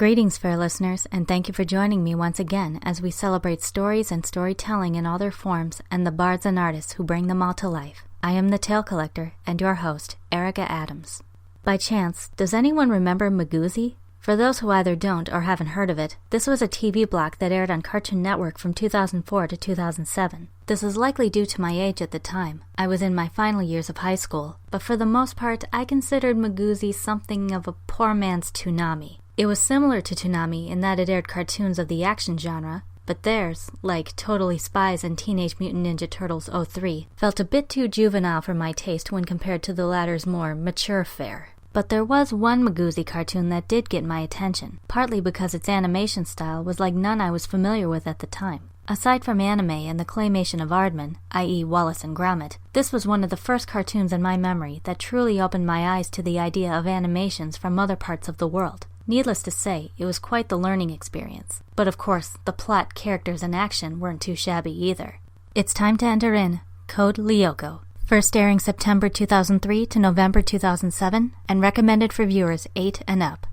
Greetings, fair listeners, and thank you for joining me once again as we celebrate stories and storytelling in all their forms and the bards and artists who bring them all to life. I am the Tale Collector and your host, Erica Adams. By chance, does anyone remember Magoozy? For those who either don't or haven't heard of it, this was a TV block that aired on Cartoon Network from 2004 to 2007. This is likely due to my age at the time. I was in my final years of high school, but for the most part, I considered Magoozy something of a poor man's Toonami. It was similar to Toonami in that it aired cartoons of the action genre, but theirs, like Totally Spies and Teenage Mutant Ninja Turtles 03, felt a bit too juvenile for my taste when compared to the latter's more mature fare. But there was one Magoozy cartoon that did get my attention, partly because its animation style was like none I was familiar with at the time. Aside from anime and the claymation of Aardman, i.e. Wallace and Gromit, this was one of the first cartoons in my memory that truly opened my eyes to the idea of animations from other parts of the world. Needless to say, it was quite the learning experience. But of course, the plot, characters, and action weren't too shabby either. It's time to enter in Code Lyoko. First airing September 2003 to November 2007, and recommended for viewers 8 and up.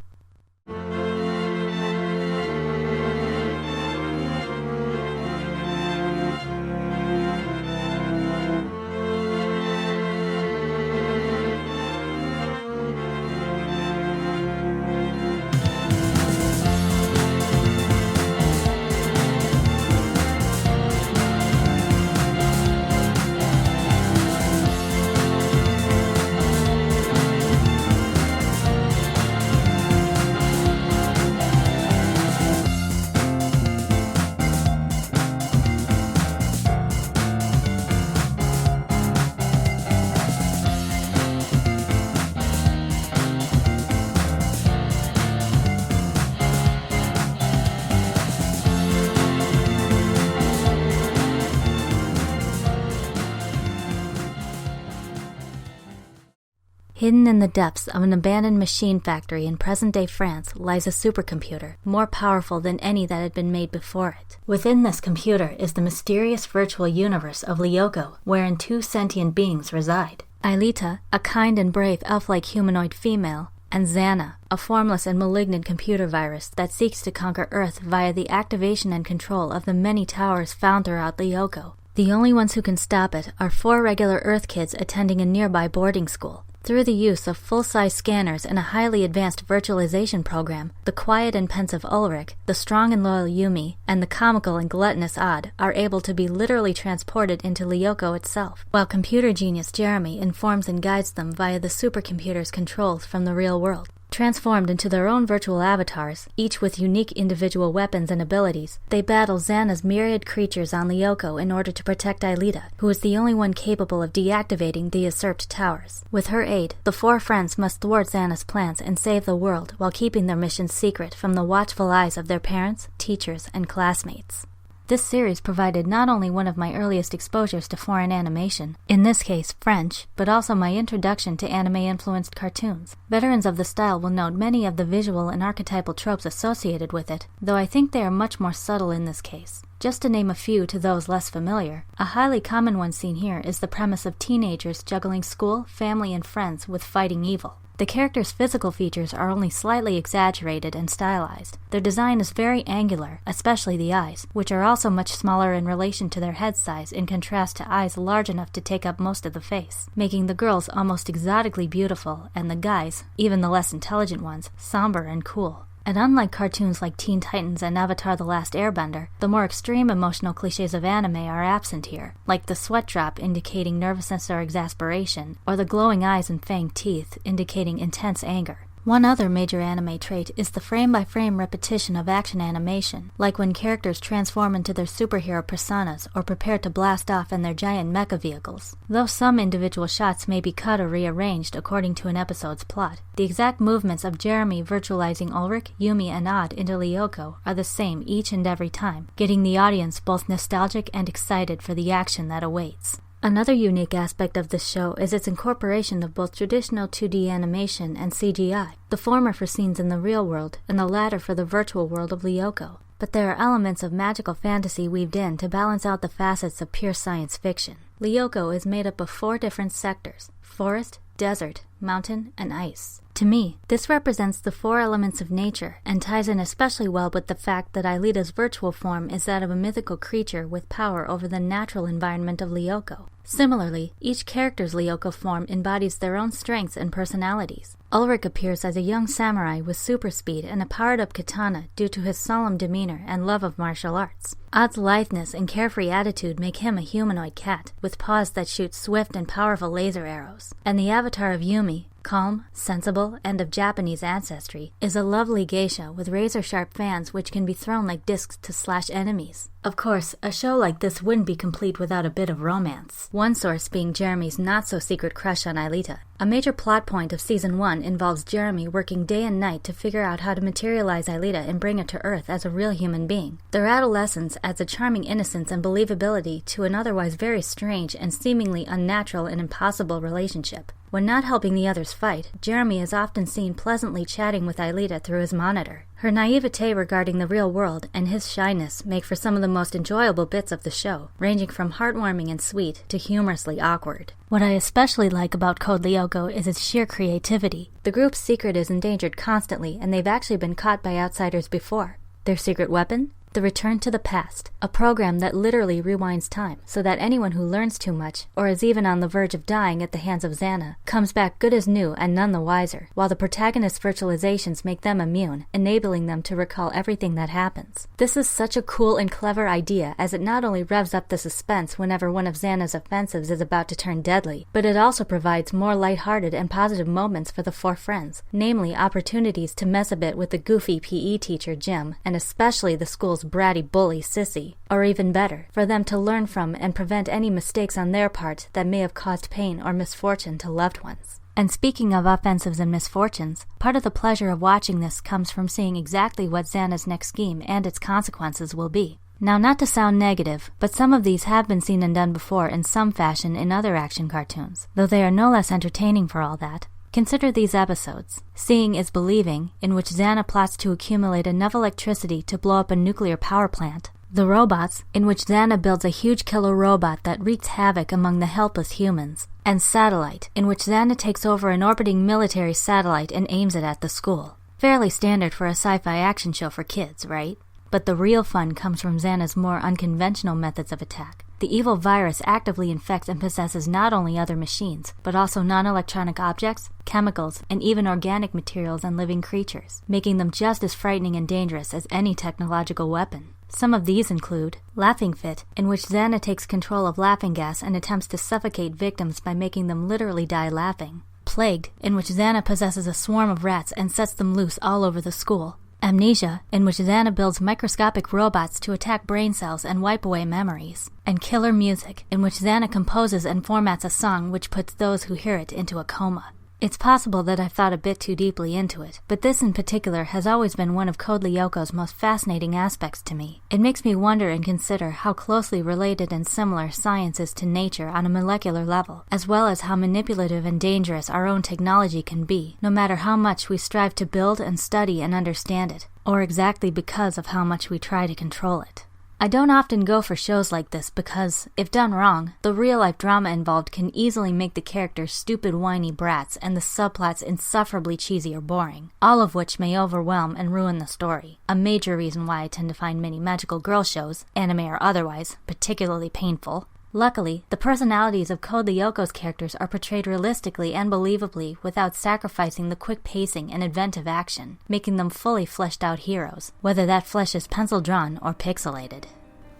Hidden in the depths of an abandoned machine factory in present-day France lies a supercomputer, more powerful than any that had been made before it. Within this computer is the mysterious virtual universe of Lyoko, wherein two sentient beings reside. Aelita, a kind and brave elf-like humanoid female, and Xana, a formless and malignant computer virus that seeks to conquer Earth via the activation and control of the many towers found throughout Lyoko. The only ones who can stop it are 4 regular Earth kids attending a nearby boarding school. Through the use of full-size scanners and a highly advanced virtualization program, the quiet and pensive Ulrich, the strong and loyal Yumi, and the comical and gluttonous Odd are able to be literally transported into Lyoko itself, while computer genius Jeremy informs and guides them via the supercomputer's controls from the real world. Transformed into their own virtual avatars, each with unique individual weapons and abilities, they battle Xana's myriad creatures on Lyoko in order to protect Aelita, who is the only one capable of deactivating the usurped towers. With her aid, the 4 friends must thwart Xana's plans and save the world while keeping their mission secret from the watchful eyes of their parents, teachers, and classmates. This series provided not only one of my earliest exposures to foreign animation, in this case French, but also my introduction to anime-influenced cartoons. Veterans of the style will note many of the visual and archetypal tropes associated with it, though I think they are much more subtle in this case. Just to name a few to those less familiar, a highly common one seen here is the premise of teenagers juggling school, family, and friends with fighting evil. The characters' physical features are only slightly exaggerated and stylized. Their design is very angular, especially the eyes, which are also much smaller in relation to their head size in contrast to eyes large enough to take up most of the face, making the girls almost exotically beautiful and the guys, even the less intelligent ones, somber and cool. And unlike cartoons like Teen Titans and Avatar: The Last Airbender, the more extreme emotional cliches of anime are absent here, like the sweat drop indicating nervousness or exasperation, or the glowing eyes and fanged teeth indicating intense anger. One other major anime trait is the frame-by-frame repetition of action animation, like when characters transform into their superhero personas or prepare to blast off in their giant mecha vehicles. Though some individual shots may be cut or rearranged according to an episode's plot, the exact movements of Jeremy virtualizing Ulrich, Yumi, and Odd into Lyoko are the same each and every time, getting the audience both nostalgic and excited for the action that awaits. Another unique aspect of this show is its incorporation of both traditional 2D animation and CGI, the former for scenes in the real world and the latter for the virtual world of Lyoko. But there are elements of magical fantasy weaved in to balance out the facets of pure science fiction. Lyoko is made up of 4 different sectors, forest, desert, mountain, and ice. To me, this represents the 4 elements of nature and ties in especially well with the fact that Aelita's virtual form is that of a mythical creature with power over the natural environment of Lyoko. Similarly, each character's Lyoko form embodies their own strengths and personalities. Ulrich appears as a young samurai with super speed and a powered-up katana due to his solemn demeanor and love of martial arts. Odd's litheness and carefree attitude make him a humanoid cat, with paws that shoot swift and powerful laser arrows. And the avatar of Yumi, calm, sensible, and of Japanese ancestry, is a lovely geisha with razor-sharp fans which can be thrown like discs to slash enemies. Of course, a show like this wouldn't be complete without a bit of romance. One source being Jeremy's not-so-secret crush on Aelita. A major plot point of Season 1 involves Jeremy working day and night to figure out how to materialize Aelita and bring her to Earth as a real human being. Their adolescence adds a charming innocence and believability to an otherwise very strange and seemingly unnatural and impossible relationship. When not helping the others fight, Jeremy is often seen pleasantly chatting with Aelita through his monitor. Her naivete regarding the real world and his shyness make for some of the most enjoyable bits of the show, ranging from heartwarming and sweet to humorously awkward. What I especially like about Code Lyoko is its sheer creativity. The group's secret is endangered constantly, and they've actually been caught by outsiders before. Their secret weapon? The Return to the Past, a program that literally rewinds time, so that anyone who learns too much, or is even on the verge of dying at the hands of Xana, comes back good as new and none the wiser, while the protagonist's virtualizations make them immune, enabling them to recall everything that happens. This is such a cool and clever idea, as it not only revs up the suspense whenever one of Xana's offensives is about to turn deadly, but it also provides more lighthearted and positive moments for the 4 friends, namely opportunities to mess a bit with the goofy PE teacher Jim, and especially the school's bratty bully Sissy, or even better, for them to learn from and prevent any mistakes on their part that may have caused pain or misfortune to loved ones. And speaking of offensives and misfortunes, part of the pleasure of watching this comes from seeing exactly what Xana's next scheme and its consequences will be. Now, not to sound negative, but some of these have been seen and done before in some fashion in other action cartoons, though they are no less entertaining for all that. Consider these episodes. Seeing is Believing, in which Xana plots to accumulate enough electricity to blow up a nuclear power plant. The Robots, in which Xana builds a huge killer robot that wreaks havoc among the helpless humans. And Satellite, in which Xana takes over an orbiting military satellite and aims it at the school. Fairly standard for a sci-fi action show for kids, right? But the real fun comes from Xana's more unconventional methods of attack. The evil virus actively infects and possesses not only other machines, but also non-electronic objects, chemicals, and even organic materials and living creatures, making them just as frightening and dangerous as any technological weapon. Some of these include Laughing Fit, in which Xana takes control of laughing gas and attempts to suffocate victims by making them literally die laughing. Plagued, in which Xana possesses a swarm of rats and sets them loose all over the school. Amnesia, in which Xana builds microscopic robots to attack brain cells and wipe away memories. And Killer Music, in which Xana composes and formats a song which puts those who hear it into a coma. It's possible that I've thought a bit too deeply into it, but this in particular has always been one of Code Lyoko's most fascinating aspects to me. It makes me wonder and consider how closely related and similar science is to nature on a molecular level, as well as how manipulative and dangerous our own technology can be, no matter how much we strive to build and study and understand it, or exactly because of how much we try to control it. I don't often go for shows like this because, if done wrong, the real-life drama involved can easily make the characters stupid whiny brats and the subplots insufferably cheesy or boring, all of which may overwhelm and ruin the story. A major reason why I tend to find many magical girl shows, anime or otherwise, particularly painful. Luckily, the personalities of Code Lyoko's characters are portrayed realistically and believably without sacrificing the quick pacing and inventive action, making them fully fleshed out heroes, whether that flesh is pencil-drawn or pixelated.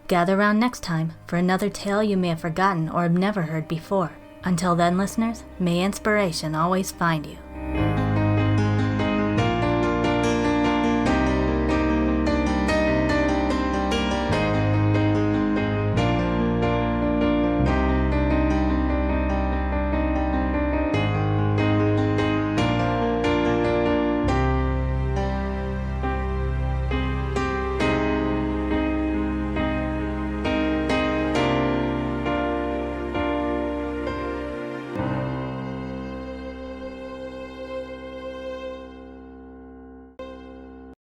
Gather round next time for another tale you may have forgotten or have never heard before. Until then, listeners, may inspiration always find you.